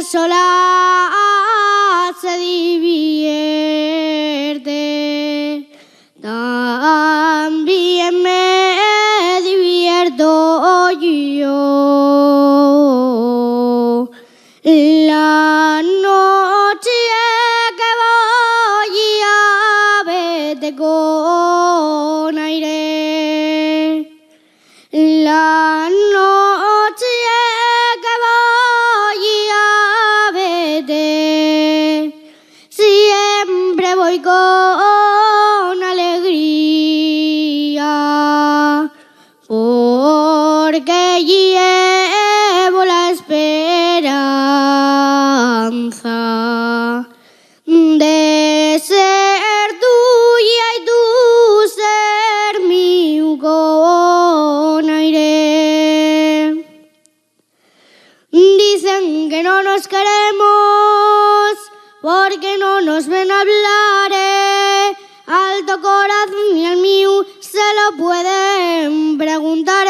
ella sola se divierte, también me divierto yo. La noche que voy a verte con aire, la noche que voy a verte, siempre voy con alegría, porque llevo la esperanza de ser tuya y tú ser mío con aire. Dicen que no nos queremos porque no nos ven hablar, alto corazón y el mío se lo pueden preguntar.